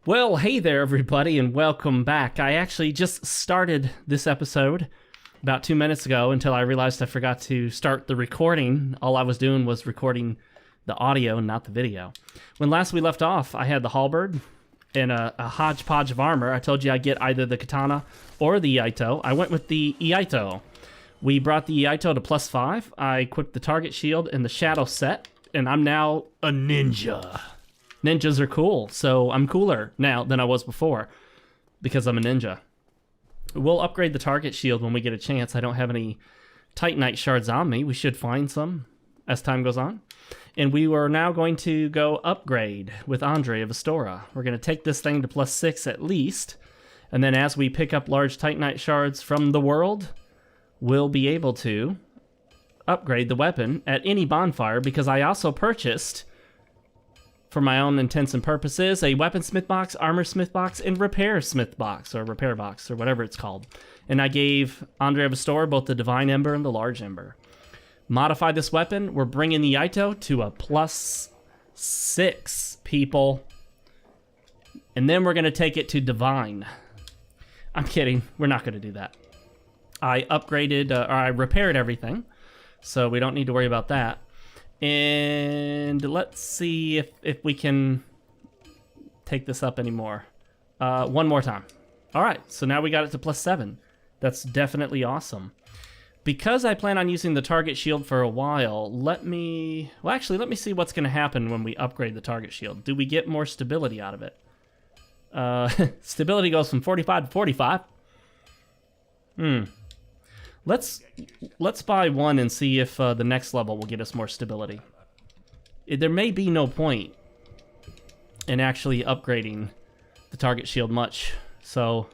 Well, hey there, everybody, and welcome back. I actually just started this episode about 2 minutes ago until I realized I forgot to start the recording. All I was doing was recording the audio and not the video. When last we left off, I had the halberd and a hodgepodge of armor. I told you I'd get either the katana or the Iaito. I went with the Iaito. We brought the Iaito to +5. I equipped the target shield and the shadow set, and I'm now a ninja. Ninjas are cool, so I'm cooler now than I was before because I'm a ninja. We'll upgrade the target shield when we get a chance. I don't have any Titanite shards on me. We should find some as time goes on. And we are now going to go upgrade with Andre of Astora. We're going to take this thing to +6 at least, and then as we pick up large Titanite shards from the world, we'll be able to upgrade the weapon at any bonfire, because I also purchased, for my own intents and purposes, a weaponsmith box, armor smith box, and repair smith box, or repair box, or whatever it's called. And I gave Andre of Astora both the Divine Ember and the Large Ember. Modify this weapon. We're bringing the Iaito to a +6, people. And then we're going to take it to Divine. I'm kidding. We're not going to do that. I upgraded, or I repaired everything, so we don't need to worry about that. And let's see if we can take this up anymore. One more time. All right, so now we got it to +7. That's definitely awesome. Because I plan on using the target shield for a while, let me see what's going to happen when we upgrade the target shield. Do we get more stability out of it? Stability goes from 45 to 45. Let's buy one and see if the next level will get us more stability. There may be no point in actually upgrading the target shield much, so...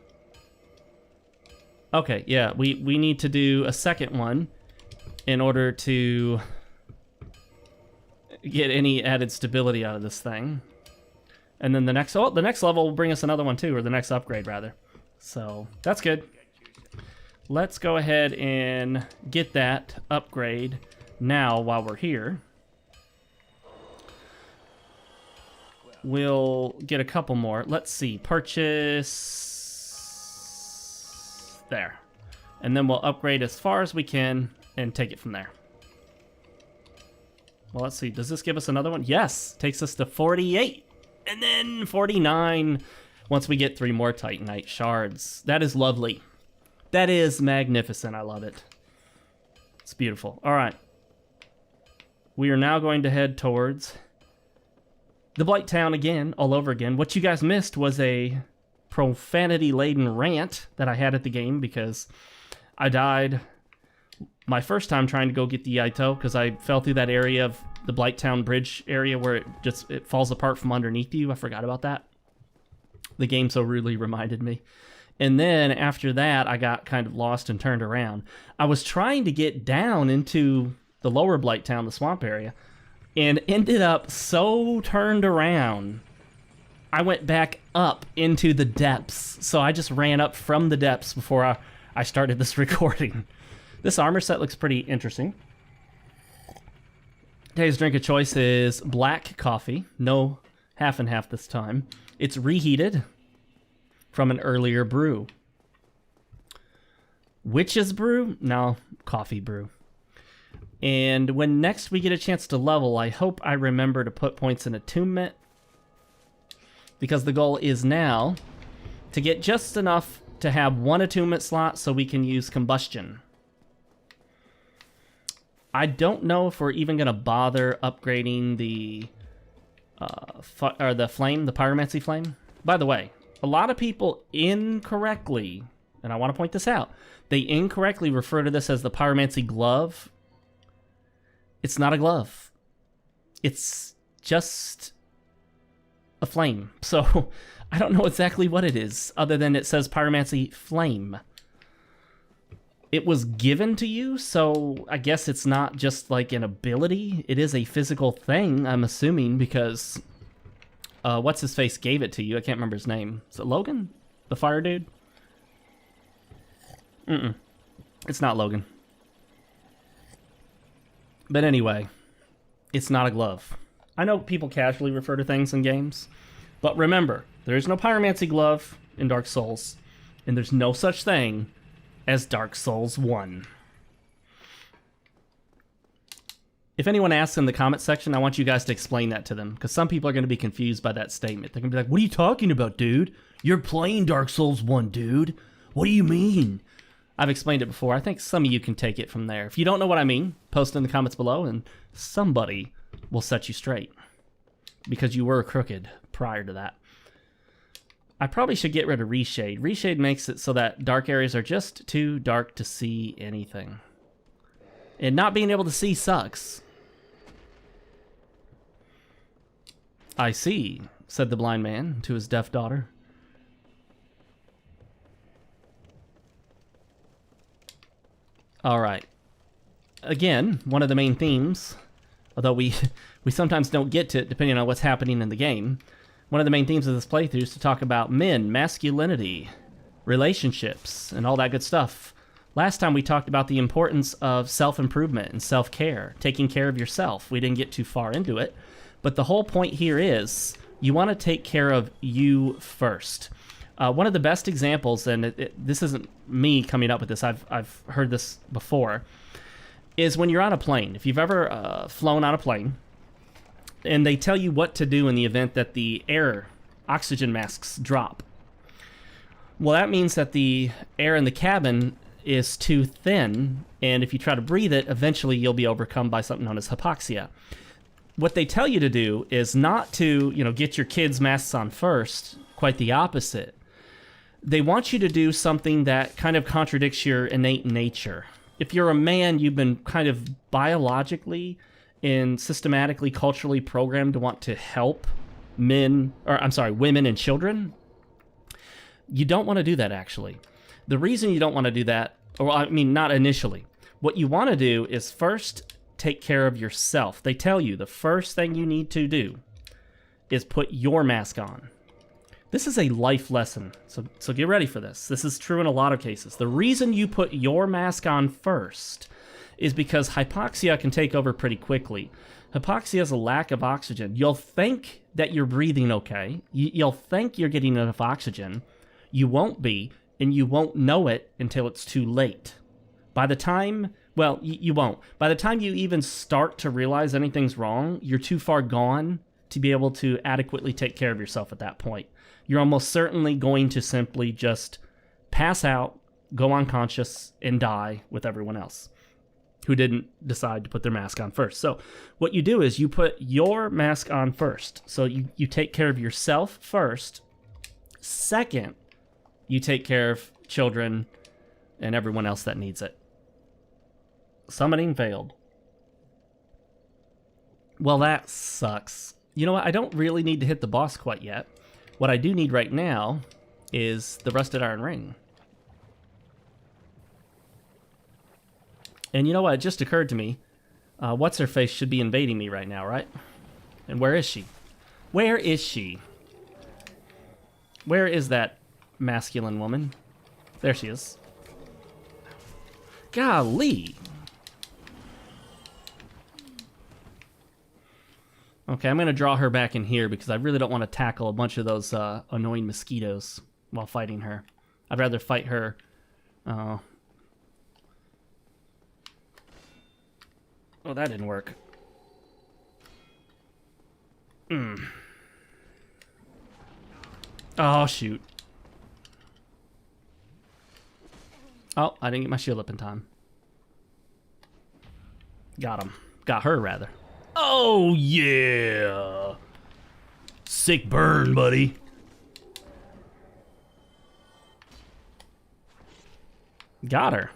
Okay, yeah, we need to do a second one in order to get any added stability out of this thing. And then the next level will bring us another one too, or the next upgrade rather. So, that's good. Let's go ahead and get that upgrade now while we're here. We'll get a couple more. Let's see, purchase... there. And then we'll upgrade as far as we can and take it from there. Well, let's see, does this give us another one? Yes, takes us to 48. And then 49 once we get 3 more Titanite shards. That is lovely. That is magnificent. I love it. It's beautiful. All right. We are now going to head towards the Blight Town again, all over again. What you guys missed was a profanity-laden rant that I had at the game because I died my first time trying to go get the Iaito because I fell through that area of the Blight Town bridge area where it falls apart from underneath you. I forgot about that. The game so rudely reminded me. And then after that, I got kind of lost and turned around. I was trying to get down into the lower Blight Town, the swamp area, and ended up so turned around, I went back up into the depths. So I just ran up from the depths before I started this recording. This armor set looks pretty interesting. Today's drink of choice is black coffee. No half and half this time. It's reheated from an earlier brew. Witch's brew? No, coffee brew. And when next we get a chance to level, I hope I remember to put points in attunement, because the goal is now to get just enough to have 1 attunement slot so we can use combustion. I don't know if we're even going to bother upgrading the flame, the pyromancy flame. By the way, a lot of people incorrectly, and I want to point this out, they incorrectly refer to this as the pyromancy glove. It's not a glove. It's just a flame. So I don't know exactly what it is, other than it says pyromancy flame. It was given to you, so I guess it's not just like an ability. It is a physical thing, I'm assuming, because what's-his-face gave it to you. I can't remember his name. Is it Logan? The fire dude? It's not Logan. But anyway, it's not a glove. I know people casually refer to things in games, but remember, There is no pyromancy glove in Dark Souls, and there's no such thing as Dark Souls 1. If anyone asks in the comment section, I want you guys to explain that to them, because some people are going to be confused by that statement. They're going to be like, what are you talking about, dude? You're playing Dark Souls 1, dude. What do you mean? I've explained it before. I think some of you can take it from there. If you don't know what I mean, post in the comments below, and somebody will set you straight, because you were crooked prior to that. I probably should get rid of Reshade. Reshade makes it so that dark areas are just too dark to see anything. And not being able to see sucks. I see, said the blind man to his deaf daughter. All right. Again, one of the main themes, although we sometimes don't get to it depending on what's happening in the game, one of the main themes of this playthrough is to talk about men, masculinity, relationships, and all that good stuff. Last time we talked about the importance of self-improvement and self-care, taking care of yourself. We didn't get too far into it, but the whole point here is you want to take care of you first. One of the best examples, and this isn't me coming up with this, I've heard this before, is when you're on a plane. If you've ever flown on a plane, and they tell you what to do in the event that the oxygen masks drop. Well, that means that the air in the cabin is too thin, and if you try to breathe it, eventually you'll be overcome by something known as hypoxia. What they tell you to do is not to, get your kids' masks on first, quite the opposite. They want you to do something that kind of contradicts your innate nature. If you're a man, you've been kind of biologically and systematically, culturally programmed to want to help women and children. You don't want to do that, actually. The reason you don't want to do that, not initially. What you want to do is first take care of yourself. They tell you the first thing you need to do is put your mask on. This is a life lesson, so get ready for this. This is true in a lot of cases. The reason you put your mask on first is because hypoxia can take over pretty quickly. Hypoxia is a lack of oxygen. You'll think that you're breathing okay. You'll think you're getting enough oxygen. You won't be, and you won't know it until it's too late. By the time, you won't. By the time you even start to realize anything's wrong, you're too far gone to be able to adequately take care of yourself at that point. You're almost certainly going to simply just pass out, go unconscious, and die with everyone else who didn't decide to put their mask on first. So what you do is you put your mask on first. So you take care of yourself first. Second, you take care of children and everyone else that needs it. Summoning failed. Well, that sucks. You know what? I don't really need to hit the boss quite yet. What I do need right now is the Rusted Iron Ring. And you know what? It just occurred to me. What's-her-face should be invading me right now, right? And where is she? Where is she? Where is that masculine woman? There she is. Golly! Okay, I'm going to draw her back in here because I really don't want to tackle a bunch of those annoying mosquitoes while fighting her. I'd rather fight her. Oh, that didn't work. Oh, shoot. Oh, I didn't get my shield up in time. Got him. Got her, rather. Oh, yeah. Sick burn, buddy. Got her.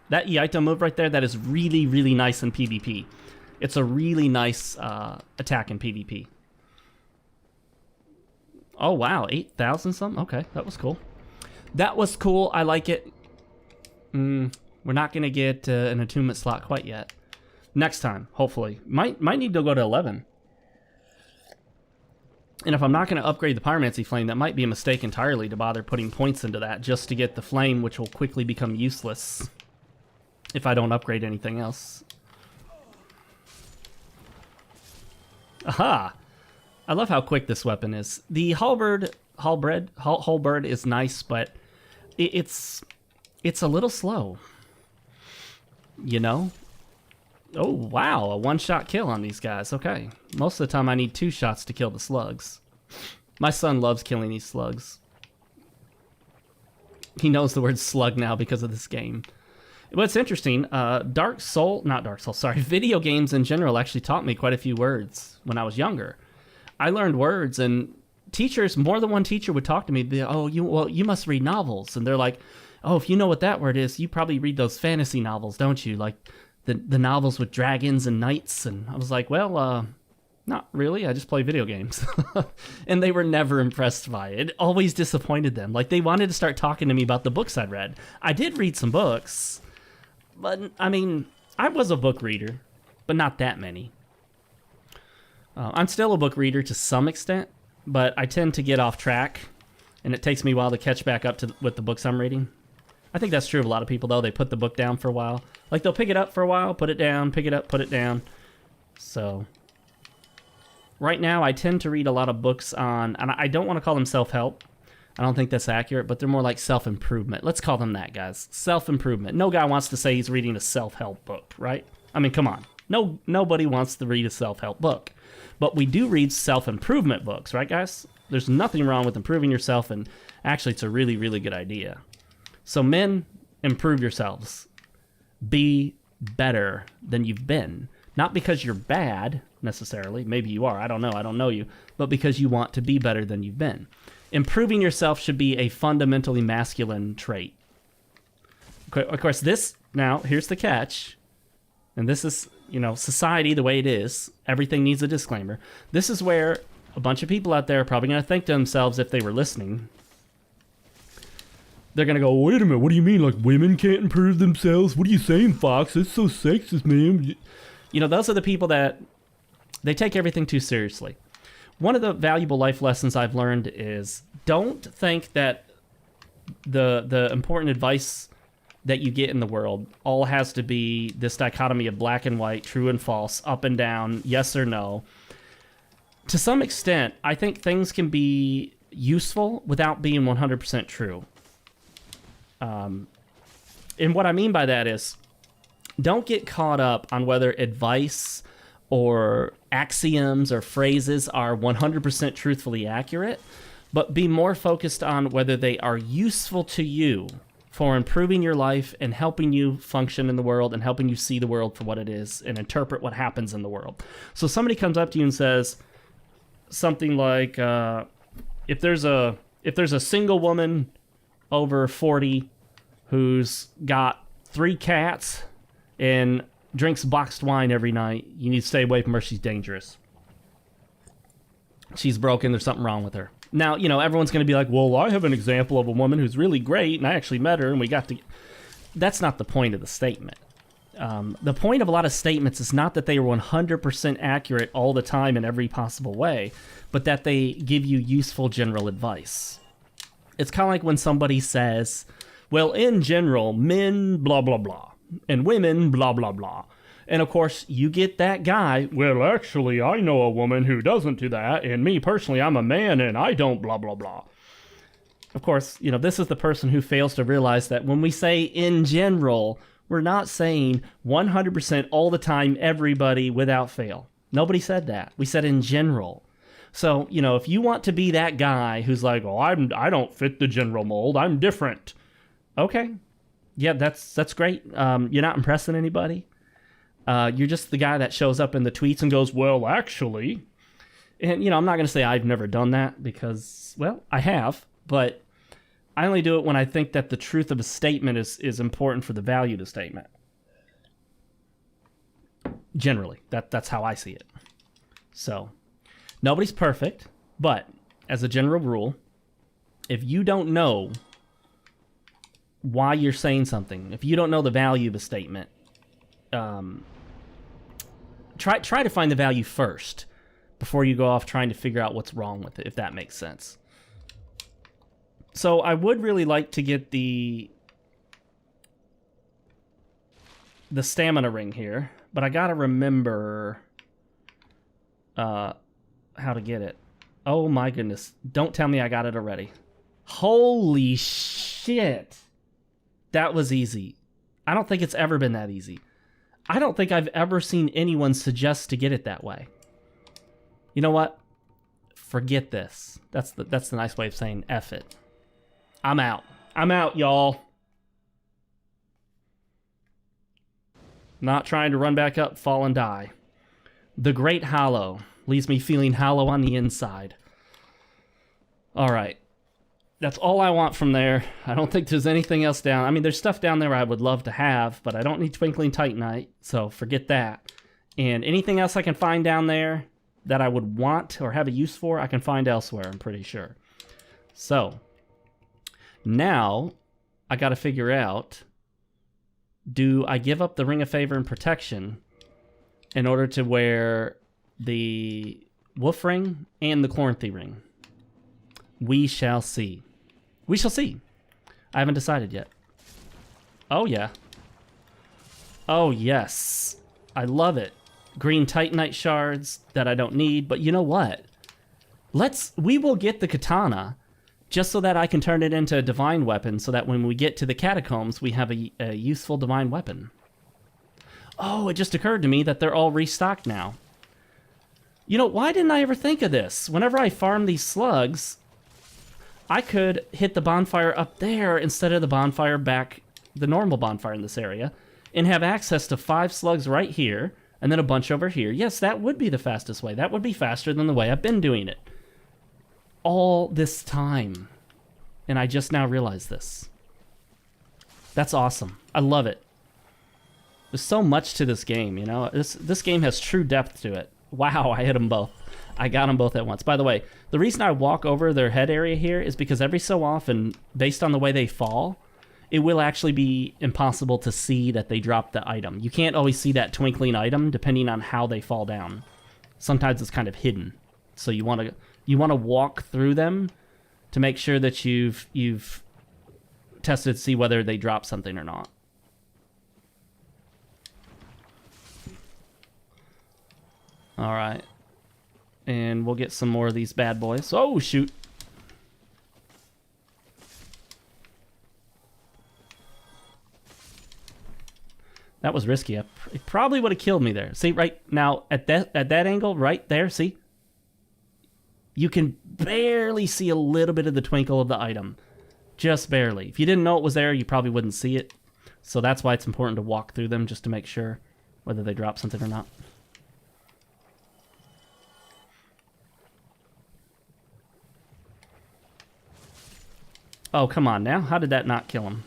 That Yaito move right there, that is really, really nice in PvP. It's a really nice attack in PvP. Oh, wow. 8,000 something? Okay, that was cool. That was cool. I like it. We're not going to get an attunement slot quite yet. Next time, hopefully. Might need to go to 11. And if I'm not going to upgrade the Pyromancy Flame, that might be a mistake entirely to bother putting points into that just to get the Flame, which will quickly become useless if I don't upgrade anything else. Aha! I love how quick this weapon is. The halberd whole bird is nice, but it's a little slow. You know? Oh, wow, a one-shot kill on these guys. Okay. Most of the time I need 2 shots to kill the slugs. My son loves killing these slugs. He knows the word slug now because of this game. What's interesting, video games in general actually taught me quite a few words when I was younger. I learned words, and teachers, more than one teacher would talk to me, you must read novels. And they're like, oh, if you know what that word is, you probably read those fantasy novels, don't you? Like the novels with dragons and knights. And I was like, well, not really. I just play video games. And they were never impressed by it. It always disappointed them. Like, they wanted to start talking to me about the books I'd read. I did read some books, but, I mean, I was a book reader, but not that many. I'm still a book reader to some extent, but I tend to get off track, and it takes me a while to catch back up with the books I'm reading. I think that's true of a lot of people, though. They put the book down for a while. Like, they'll pick it up for a while, put it down, pick it up, put it down. So, right now, I tend to read a lot of books on, and I don't want to call them self-help. I don't think that's accurate, but they're more like self-improvement. Let's call them that, guys. Self-improvement. No guy wants to say he's reading a self-help book, right? I mean, come on. Nobody wants to read a self-help book. But we do read self-improvement books, right, guys? There's nothing wrong with improving yourself, and actually, it's a really, really good idea. So, men, improve yourselves. Be better than you've been. Not because you're bad, necessarily. Maybe you are. I don't know. I don't know you. But because you want to be better than you've been. Improving yourself should be a fundamentally masculine trait. Of course, here's the catch. And this is, society the way it is. Everything needs a disclaimer. This is where a bunch of people out there are probably going to think to themselves, if they were listening, they're going to go, wait a minute, what do you mean? Like, women can't improve themselves? What are you saying, Fox? That's so sexist, man. Those are the people that, they take everything too seriously. One of the valuable life lessons I've learned is don't think that the important advice that you get in the world all has to be this dichotomy of black and white, true and false, up and down, yes or no. To some extent, I think things can be useful without being 100% true. And what I mean by that is, don't get caught up on whether advice or axioms or phrases are 100% truthfully accurate, but be more focused on whether they are useful to you for improving your life and helping you function in the world and helping you see the world for what it is and interpret what happens in the world. So somebody comes up to you and says something like, if there's a single woman over 40 who's got 3 cats and drinks boxed wine every night, you need to stay away from her. She's dangerous. She's broken. There's something wrong with her. Now, everyone's going to be like, well, I have an example of a woman who's really great, and I actually met her, and we got to... That's not the point of the statement. The point of a lot of statements is not that they are 100% accurate all the time in every possible way, but that they give you useful general advice. It's kind of like when somebody says, well, in general, men blah, blah, blah, and women blah, blah, blah. And of course, you get that guy, well, actually, I know a woman who doesn't do that, and me personally, I'm a man, and I don't blah, blah, blah. Of course, this is the person who fails to realize that when we say in general, we're not saying 100% all the time, everybody without fail. Nobody said that. We said in general. So, if you want to be that guy who's like, oh, I don't fit the general mold, I'm different. Okay. Yeah, that's great. You're not impressing anybody. You're just the guy that shows up in the tweets and goes, well, actually. And, I'm not going to say I've never done that because, well, I have. But I only do it when I think that the truth of a statement is important for the value of the statement. Generally. That's how I see it. So, nobody's perfect. But, as a general rule, if you don't know why you're saying something, if you don't know the value of a statement, try to find the value first before you go off trying to figure out what's wrong with it, if that makes sense. So I would really like to get the stamina ring here, but I gotta remember how to get it. Oh my goodness. Don't tell me I got it already. Holy shit. That was easy. I don't think it's ever been that easy. I don't think I've ever seen anyone suggest to get it that way. You know what? Forget this. That's the nice way of saying F it. I'm out. I'm out, y'all. Not trying to run back up, fall, and die. The Great Hollow leaves me feeling hollow on the inside. Alright. That's all I want from there. I don't think there's anything else down. I mean, there's stuff down there I would love to have, but I don't need Twinkling Titanite, so forget that. And anything else I can find down there that I would want or have a use for, I can find elsewhere, I'm pretty sure. So, now, I gotta figure out, do I give up the Ring of Favor and Protection in order to wear the Wolf Ring and the Chloranthy Ring? We shall see. We shall see. I haven't decided yet. Oh, yeah. Oh, yes. I love it. Green Titanite shards that I don't need, but you know what? We will get the katana just so that I can turn it into a divine weapon so that when we get to the catacombs, we have a useful divine weapon. Oh, it just occurred to me that they're all restocked now. You know, why didn't I ever think of this? Whenever I farm these slugs, I could hit the bonfire up there instead of the bonfire back, the normal bonfire in this area, and have access to 5 slugs right here, and then a bunch over here. Yes, that would be the fastest way. That would be faster than the way I've been doing it all this time. And I just now realized this. That's awesome. I love it. There's so much to this game, you know? This game has true depth to it. Wow, I hit them both. I got them both at once. By the way, the reason I walk over their head area here is because every so often, based on the way they fall, it will actually be impossible to see that they dropped the item. You can't always see that twinkling item depending on how they fall down. Sometimes it's kind of hidden. So you want to walk through them to make sure that you've tested to see whether they drop something or not. All right. And we'll get some more of these bad boys. Oh, shoot. That was risky. It probably would have killed me there. See, right now, at that angle, right there, see? You can barely see a little bit of the twinkle of the item. Just barely. If you didn't know it was there, you probably wouldn't see it. So that's why it's important to walk through them just to make sure whether they drop something or not. Oh, come on now. How did that not kill him?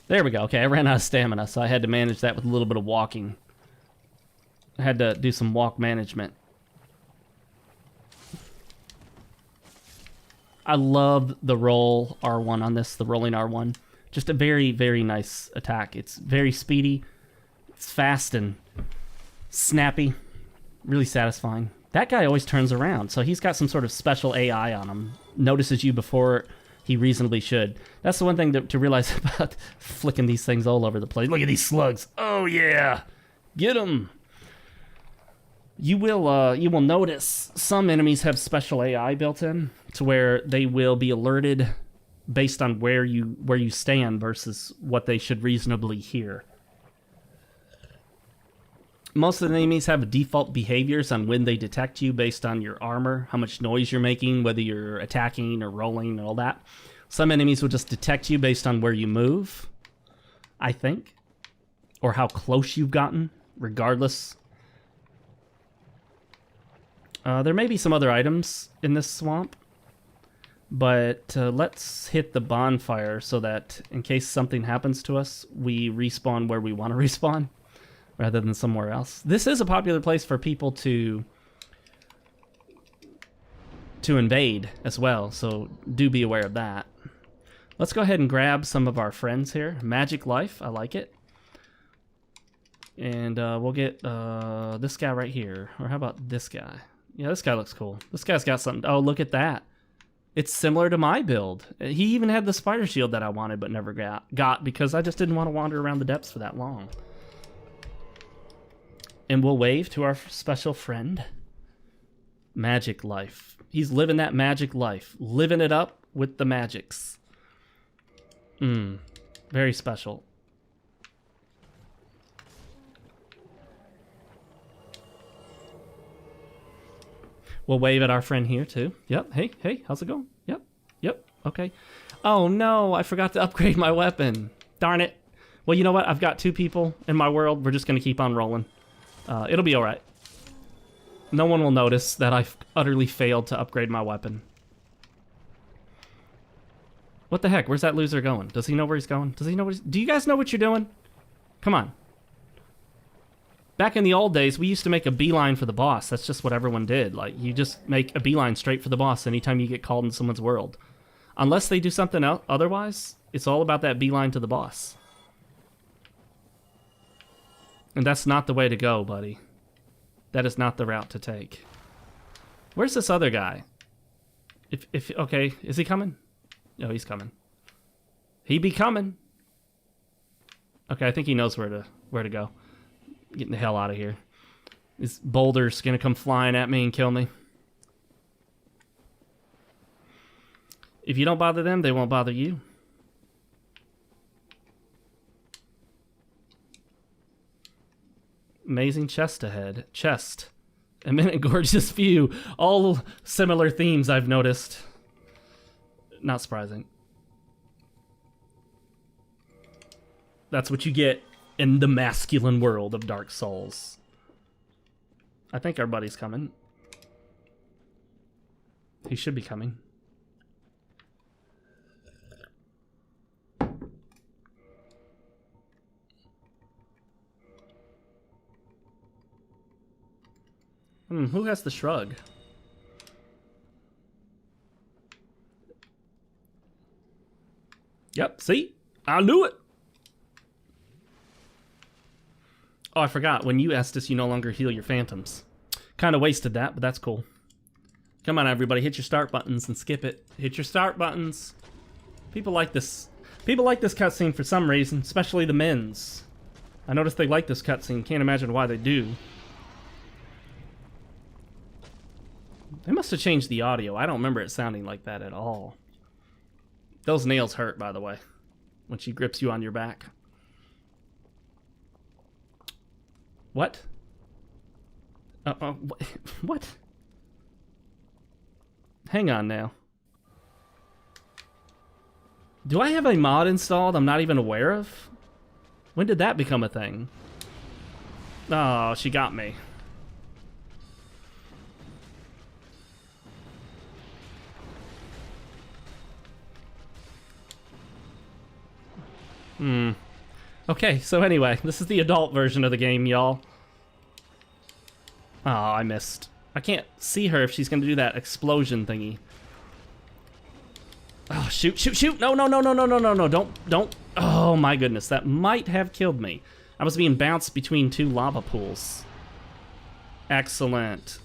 There we go. Okay, I ran out of stamina, so I had to manage that with a little bit of walking. I had to do some walk management. I love the roll R1 on this, the rolling R1. Just a very, very nice attack. It's very speedy. It's fast and snappy. Really satisfying. That guy always turns around, so he's got some sort of special AI on him. Notices you before he reasonably should. That's the one thing to realize about flicking these things all over the place. Look at these slugs. Oh, yeah. Get them. You will notice some enemies have special AI built in to where they will be alerted based on where you stand versus what they should reasonably hear. Most of the enemies have default behaviors on when they detect you based on your armor, how much noise you're making, whether you're attacking or rolling and all that. Some enemies will just detect you based on where you move, I think, or how close you've gotten, regardless. There may be some other items in this swamp, but let's hit the bonfire so that in case something happens to us, we respawn where we want to respawn, rather than somewhere else. This is a popular place for people to invade as well, so do be aware of that. Let's go ahead and grab some of our friends here. Magic Life, I like it. And we'll get this guy right here. Or how about this guy? Yeah, this guy looks cool. This guy's got something. Oh, look at that. It's similar to my build. He even had the spider shield that I wanted but never got because I just didn't want to wander around the depths for that long. And we'll wave to our special friend. Magic life. He's living that magic life. Living it up with the magics. Very special. We'll wave at our friend here, too. Yep. Hey, how's it going? Yep. Okay. Oh, no, I forgot to upgrade my weapon. Darn it. Well, you know what? I've got 2 people in my world. We're just going to keep on rolling. It'll be all right. No one will notice that I've utterly failed to upgrade my weapon. What the heck? Where's that loser going? Does he know where he's going? Does he know what he's... Do you guys know what you're doing? Come on. Back in the old days, we used to make a beeline for the boss. That's just what everyone did. Like, you just make a beeline straight for the boss anytime you get called in someone's world. Unless they do something else, otherwise, it's all about that beeline to the boss. And that's not the way to go, buddy. That is not the route to take. Where's this other guy? Okay, is he coming? No, he's coming. He be coming. Okay, I think he knows where to go. Getting the hell out of here. This boulder's gonna come flying at me and kill me. If you don't bother them, they won't bother you. Amazing chest ahead. Chest. Eminent gorgeous view. All similar themes I've noticed. Not surprising. That's what you get in the masculine world of Dark Souls. I think our buddy's coming. He should be coming. Who has the shrug? Yep, see? I knew it! Oh, I forgot. When you Estus, you no longer heal your phantoms. Kind of wasted that, but that's cool. Come on, everybody. Hit your start buttons and skip it. Hit your start buttons. People like this. People like this cutscene for some reason, especially the men's. I noticed they like this cutscene. Can't imagine why they do. They must have changed the audio. I don't remember it sounding like that at all. Those nails hurt, by the way, when she grips you on your back. What? What? Hang on now. Do I have a mod installed I'm not even aware of? When did that become a thing? Oh, she got me. Okay, so anyway, this is the adult version of the game, y'all. Oh, I missed. I can't see her if she's gonna do that explosion thingy. Oh, shoot, shoot, shoot! No, no, no, no, no, no, no, no, don't. Oh my goodness, that might have killed me. I was being bounced between 2 lava pools. Excellent.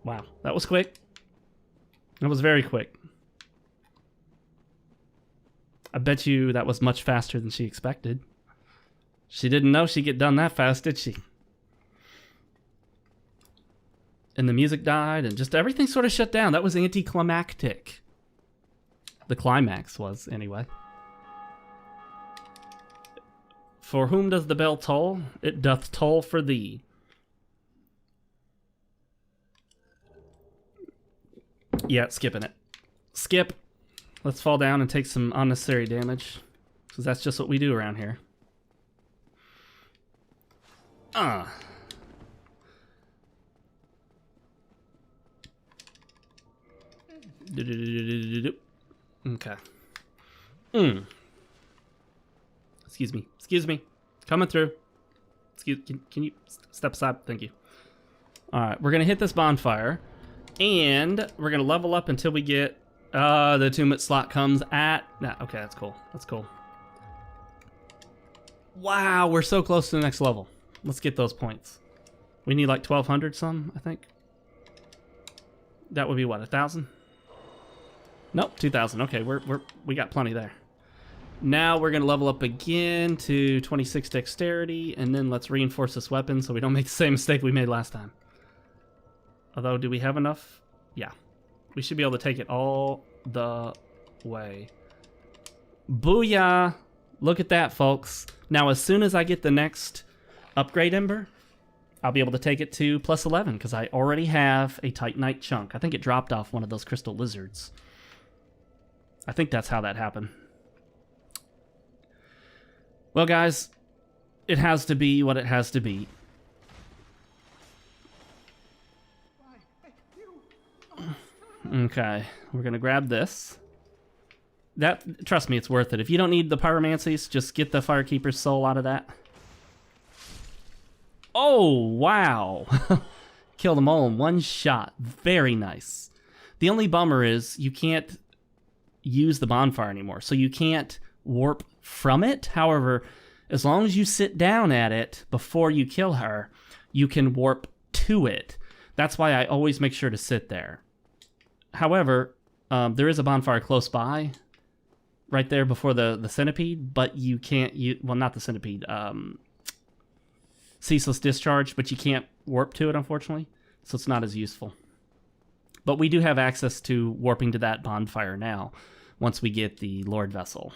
Wow, that was quick. That was very quick. I bet you that was much faster than she expected. She didn't know she'd get done that fast, did she? And the music died, and just everything sort of shut down. That was anticlimactic. The climax was, anyway. For whom does the bell toll? It doth toll for thee. Yeah, skipping it. Skip. Let's fall down and take some unnecessary damage, because that's just what we do around here. Okay. Excuse me. Excuse me. Coming through. Can you step aside? Thank you. All right, we're gonna hit this bonfire, and we're gonna level up until we get the attunement slot comes at... Nah, okay, that's cool. That's cool. Wow, we're so close to the next level. Let's get those points. We need like 1,200 some, I think. That would be what, 1,000? Nope, 2,000. Okay, we got plenty there. Now we're going to level up again to 26 dexterity, and then let's reinforce this weapon so we don't make the same mistake we made last time. Although, do we have enough? Yeah. We should be able to take it all the way. Booyah! Look at that, folks. Now, as soon as I get the next upgrade ember, I'll be able to take it to plus 11, because I already have a Titanite chunk. I think it dropped off one of those crystal lizards. I think that's how that happened. Well, guys, it has to be what it has to be. Okay, we're gonna grab this. Trust me, it's worth it. If you don't need the pyromancies, just get the Firekeeper's soul out of that. Oh, wow. Kill them all in one shot. Very nice. The only bummer is you can't use the bonfire anymore, so you can't warp from it. However, as long as you sit down at it before you kill her, you can warp to it. That's why I always make sure to sit there. However, there is a bonfire close by, right there before the centipede, but you can't use, well, not the centipede, ceaseless discharge, but you can't warp to it, unfortunately, so it's not as useful. But we do have access to warping to that bonfire now, once we get the Lord Vessel.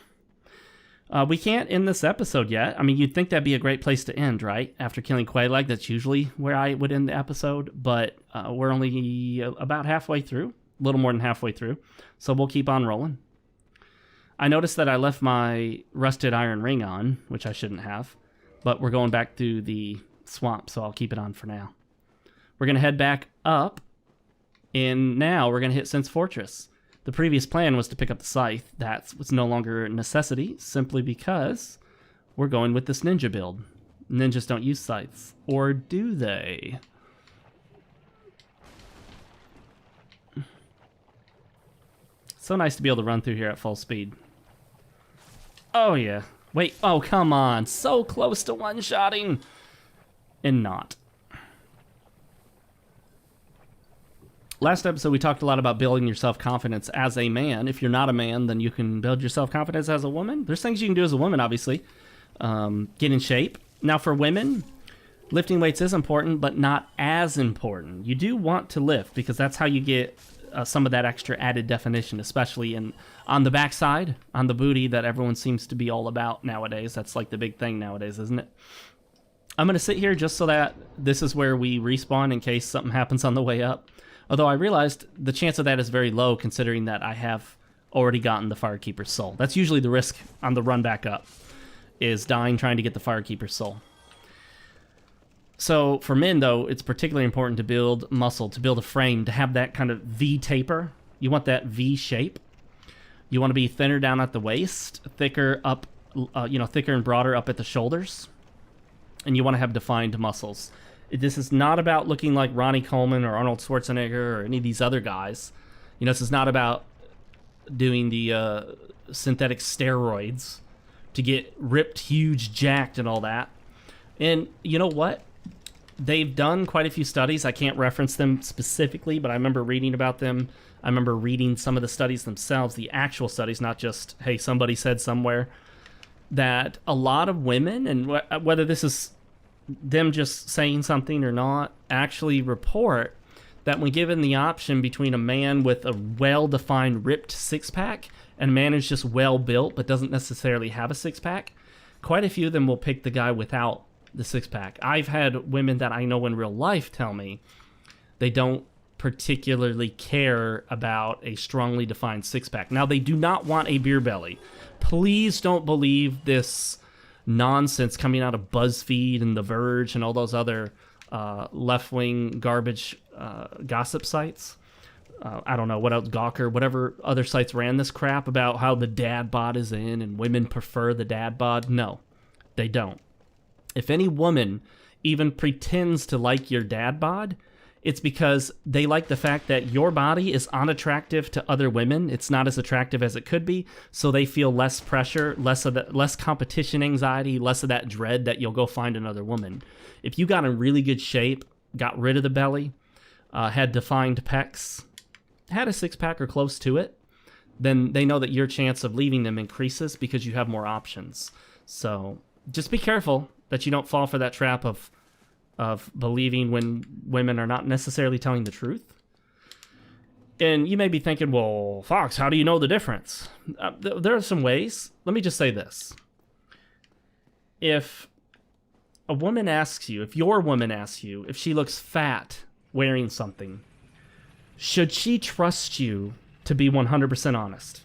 We can't end this episode yet. I mean, you'd think that'd be a great place to end, right? After killing Quelaag, that's usually where I would end the episode, but we're only about halfway through, a little more than halfway through, so we'll keep on rolling. I noticed that I left my rusted iron ring on, which I shouldn't have, but we're going back through the swamp, so I'll keep it on for now. We're going to head back up, and now we're going to hit Sense Fortress. The previous plan was to pick up the scythe. That was no longer a necessity, simply because we're going with this ninja build. Ninjas don't use scythes. Or do they? So nice to be able to run through here at full speed. Oh, yeah. Wait. Oh, come on. So close to one-shotting. And not. Last episode, we talked a lot about building your self-confidence as a man. If you're not a man, then you can build your self-confidence as a woman. There's things you can do as a woman, obviously. Get in shape. Now, for women, lifting weights is important, but not as important. You do want to lift, because that's how you get some of that extra added definition, especially on the backside, on the booty that everyone seems to be all about nowadays. That's like the big thing nowadays, isn't it? I'm going to sit here just so that this is where we respawn in case something happens on the way up. Although I realized the chance of that is very low, considering that I have already gotten the Firekeeper's soul. That's usually the risk on the run back up, is dying trying to get the Firekeeper's soul. So for men, though, it's particularly important to build muscle, to build a frame, to have that kind of V taper. You want that V shape. You want to be thinner down at the waist, thicker up, thicker and broader up at the shoulders, and you want to have defined muscles. This is not about looking like Ronnie Coleman or Arnold Schwarzenegger or any of these other guys. You know, this is not about doing the synthetic steroids to get ripped, huge, jacked, and all that. And you know what? They've done quite a few studies. I can't reference them specifically, but I remember reading about them. I remember reading some of the studies themselves, the actual studies, not just, hey, somebody said somewhere, that a lot of women, and whether this is them just saying something or not, actually report that when given the option between a man with a well-defined ripped six-pack and a man who's just well-built but doesn't necessarily have a six-pack, quite a few of them will pick the guy without the six-pack. I've had women that I know in real life tell me they don't particularly care about a strongly defined six-pack. Now, they do not want a beer belly. Please don't believe this nonsense coming out of BuzzFeed and The Verge and all those other left-wing garbage gossip sites. I don't know what else, Gawker, whatever other sites ran this crap about how the dad bod is in and women prefer the dad bod. No, they don't. If any woman even pretends to like your dad bod, it's because they like the fact that your body is unattractive to other women. It's not as attractive as it could be, so they feel less pressure, less competition anxiety, less of that dread that you'll go find another woman. If you got in really good shape, got rid of the belly, had defined pecs, had a six-pack or close to it, then they know that your chance of leaving them increases because you have more options. So just be careful that you don't fall for that trap of believing when women are not necessarily telling the truth. And you may be thinking, well, Fox, how do you know the difference? There are some ways. Let me just say this. If a woman asks you, if your woman asks you if she looks fat wearing something, should she trust you to be 100% honest?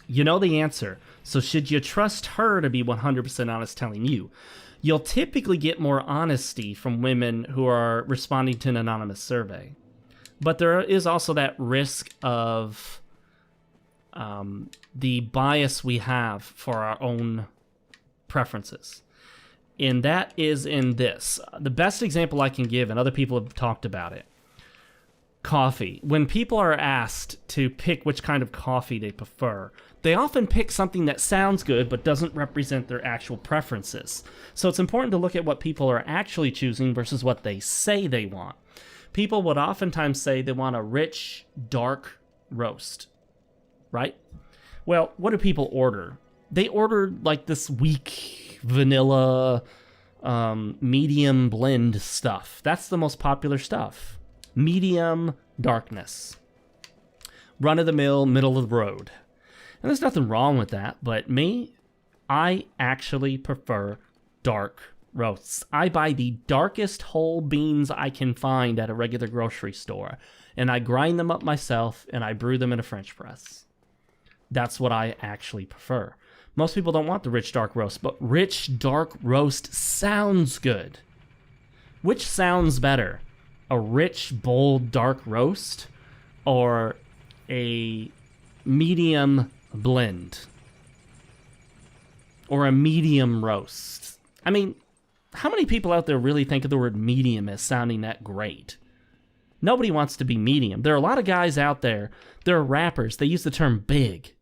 You know the answer. So should you trust her to be 100% honest telling you? You'll typically get more honesty from women who are responding to an anonymous survey. But there is also that risk of the bias we have for our own preferences. And that is in this. The best example I can give, and other people have talked about it, coffee. When people are asked to pick which kind of coffee they prefer, they often pick something that sounds good but doesn't represent their actual preferences. So it's important to look at what people are actually choosing versus what they say they want. People would oftentimes say they want a rich, dark roast, right? Well, what do people order? They order like this weak vanilla, medium blend stuff. That's the most popular stuff. Medium darkness. Run-of-the-mill, middle of the road. And there's nothing wrong with that, but me, I actually prefer dark roasts. I buy the darkest whole beans I can find at a regular grocery store, and I grind them up myself, and I brew them in a French press. That's what I actually prefer. Most people don't want the rich dark roast, but rich dark roast sounds good. Which sounds better? A rich, bold, dark roast or a medium blend? Or a medium roast? I mean, how many people out there really think of the word medium as sounding that great? Nobody wants to be medium. There are a lot of guys out there, there are rappers, they use the term big.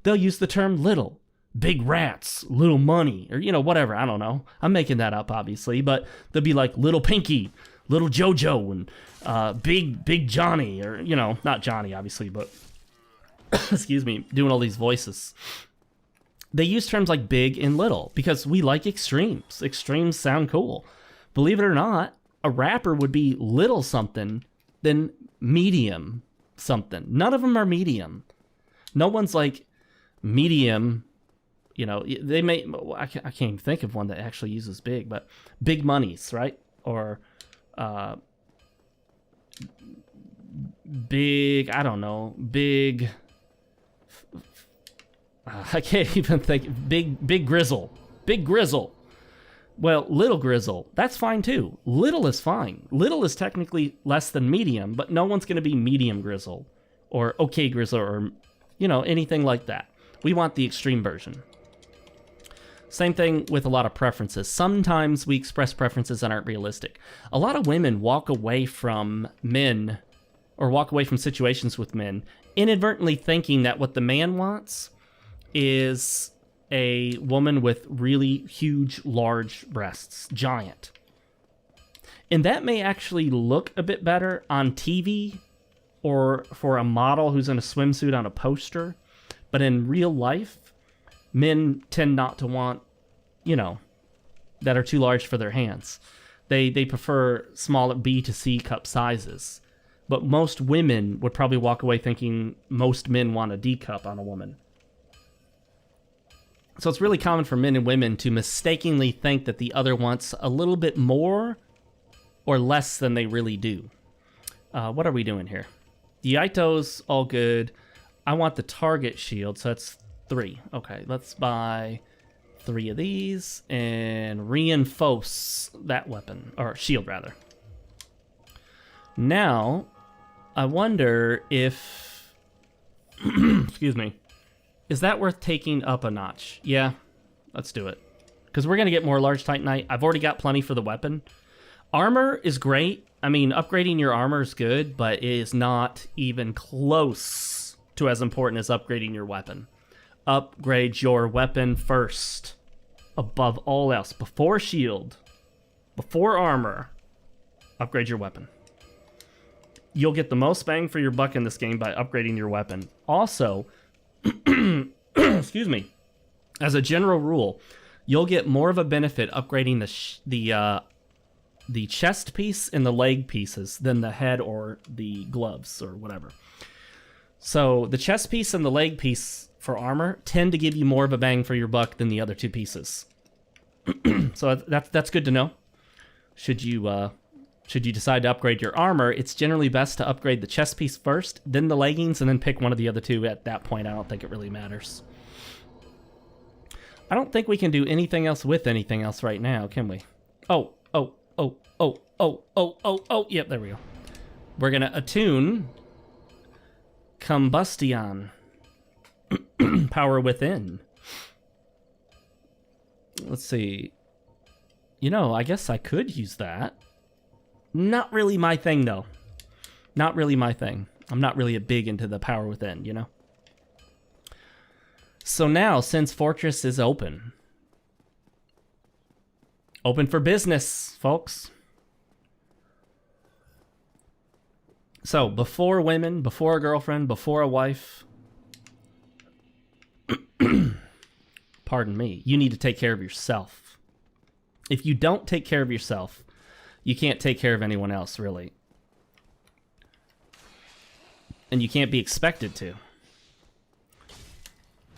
They'll use the term little. Big rats, little money, or, whatever, I don't know. I'm making that up, obviously, but they'll be like Little Pinky, Little JoJo, and Big Johnny, or, not Johnny, obviously, but, excuse me, doing all these voices. They use terms like big and little because we like extremes. Extremes sound cool. Believe it or not, a rapper would be little something than medium something. None of them are medium. No one's like medium. They may, I can't even think of one that actually uses big, but Big Monies, right? Or big, I don't know, big, I can't even think, big Grizzle. Big Grizzle. Well, Little Grizzle, that's fine too. Little is fine. Little is technically less than medium, but no one's going to be medium Grizzle or okay Grizzle or, anything like that. We want the extreme version. Same thing with a lot of preferences. Sometimes we express preferences that aren't realistic. A lot of women walk away from men or walk away from situations with men inadvertently thinking that what the man wants is a woman with really huge, large breasts. Giant. And that may actually look a bit better on TV or for a model who's in a swimsuit on a poster. But in real life, men tend not to want, that are too large for their hands. They prefer smaller B to C cup sizes. But most women would probably walk away thinking most men want a D cup on a woman. So it's really common for men and women to mistakenly think that the other wants a little bit more or less than they really do. What are we doing here? The Ito's all good. I want the target shield, so that's 3. Okay, let's buy 3 of these and reinforce that weapon, or shield rather. Now, I wonder if, excuse me, is that worth taking up a notch? Yeah, let's do it. Because we're going to get more large Titanite. I've already got plenty for the weapon. Armor is great. I mean, upgrading your armor is good, but it is not even close to as important as upgrading your weapon. Upgrade your weapon first. Above all else. Before shield. Before armor. Upgrade your weapon. You'll get the most bang for your buck in this game by upgrading your weapon. Also, excuse me, as a general rule, you'll get more of a benefit upgrading the chest piece and the leg pieces than the head or the gloves or whatever. So the chest piece and the leg piece for armor tend to give you more of a bang for your buck than the other two pieces. So that's good to know. Should you decide to upgrade your armor, it's generally best to upgrade the chest piece first, then the leggings, and then pick one of the other two at that point. I don't think it really matters. I don't think we can do anything else with anything else right now, can we? Oh, yep, there we go. We're gonna attune Combustion. Power within. Let's see. You know, I guess I could use that. Not really my thing, though. Not really my thing. I'm not really big into the power within, you know? So now, since Fortress is open. Open for business, folks. So, before women, before a girlfriend, before a wife... Pardon me. You need to take care of yourself. If you don't take care of yourself, you can't take care of anyone else, really. And you can't be expected to.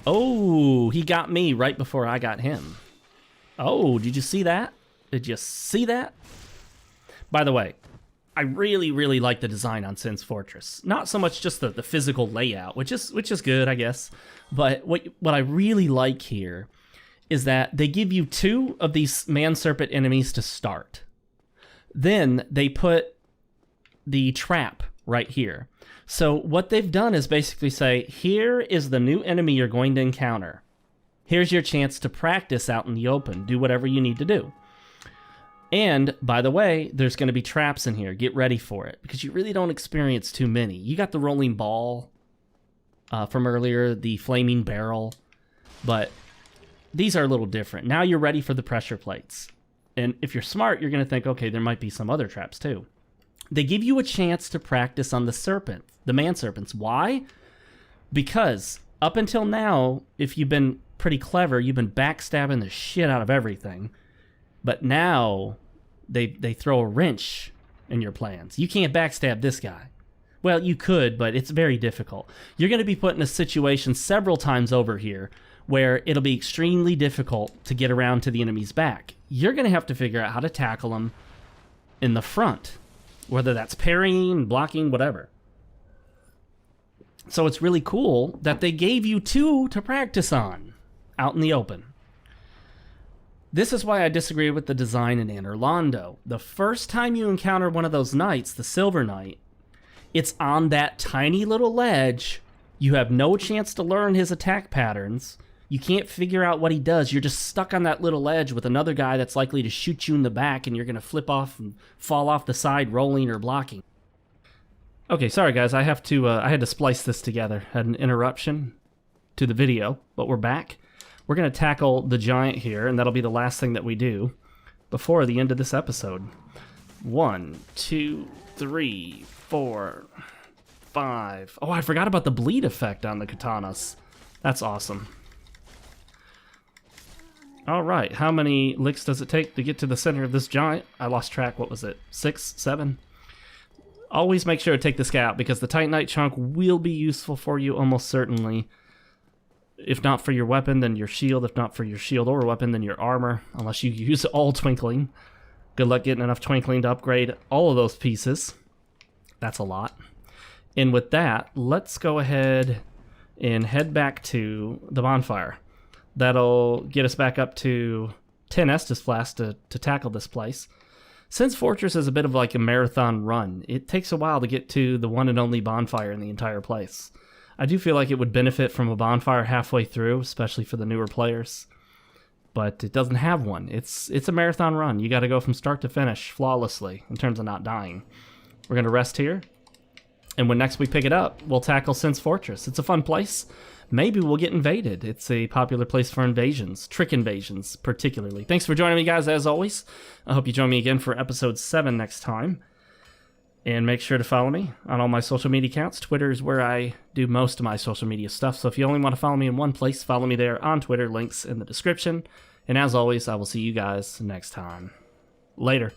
Oh, he got me right before I got him. Oh, did you see that? Did you see that? By the way, I really, really like the design on Sin's Fortress. Not so much just the physical layout, which is good, I guess. But what I really like here is that they give you 2 of these man-serpent enemies to start. Then they put the trap right here. So what they've done is basically say, here is the new enemy you're going to encounter. Here's your chance to practice out in the open. Do whatever you need to do. And, by the way, there's going to be traps in here. Get ready for it, because you really don't experience too many. You got the rolling ball from earlier, the flaming barrel, but these are a little different. Now you're ready for the pressure plates. And if you're smart, you're going to think, okay, there might be some other traps too. They give you a chance to practice on the serpent, the man serpents. Why? Because up until now, if you've been pretty clever, you've been backstabbing the shit out of everything. But now they throw a wrench in your plans. You can't backstab this guy. Well, you could, but it's very difficult. You're going to be put in a situation several times over here where it'll be extremely difficult to get around to the enemy's back. You're going to have to figure out how to tackle them in the front, whether that's parrying, blocking, whatever. So it's really cool that they gave you 2 to practice on out in the open. This is why I disagree with the design in Anor Londo. The first time you encounter one of those knights, the Silver Knight, it's on that tiny little ledge. You have no chance to learn his attack patterns. You can't figure out what he does. You're just stuck on that little ledge with another guy that's likely to shoot you in the back, and you're going to flip off and fall off the side rolling or blocking. Okay, sorry guys, I had to splice this together. Had an interruption to the video, but we're back. We're going to tackle the giant here, and that'll be the last thing that we do before the end of this episode. 1, 2, 3, 4, 5. Oh, I forgot about the bleed effect on the katanas. That's awesome. All right, how many licks does it take to get to the center of this giant? I lost track. What was it? 6, 7? Always make sure to take this guy out, because the Titanite chunk will be useful for you almost certainly. If not for your weapon, then your shield. If not for your shield or weapon, then your armor. Unless you use all twinkling. Good luck getting enough twinkling to upgrade all of those pieces. That's a lot. And with that, let's go ahead and head back to the bonfire. That'll get us back up to 10 Estus Flasks to tackle this place. Since Fortress is a bit of like a marathon run, it takes a while to get to the one and only bonfire in the entire place. I do feel like it would benefit from a bonfire halfway through, especially for the newer players. But it doesn't have one. It's a marathon run. You got to go from start to finish flawlessly in terms of not dying. We're going to rest here. And when next we pick it up, we'll tackle Sin's Fortress. It's a fun place. Maybe we'll get invaded. It's a popular place for invasions. Trick invasions, particularly. Thanks for joining me, guys, as always. I hope you join me again for episode 7 next time. And make sure to follow me on all my social media accounts. Twitter is where I do most of my social media stuff. So if you only want to follow me in one place, follow me there on Twitter. Links in the description. And as always, I will see you guys next time. Later.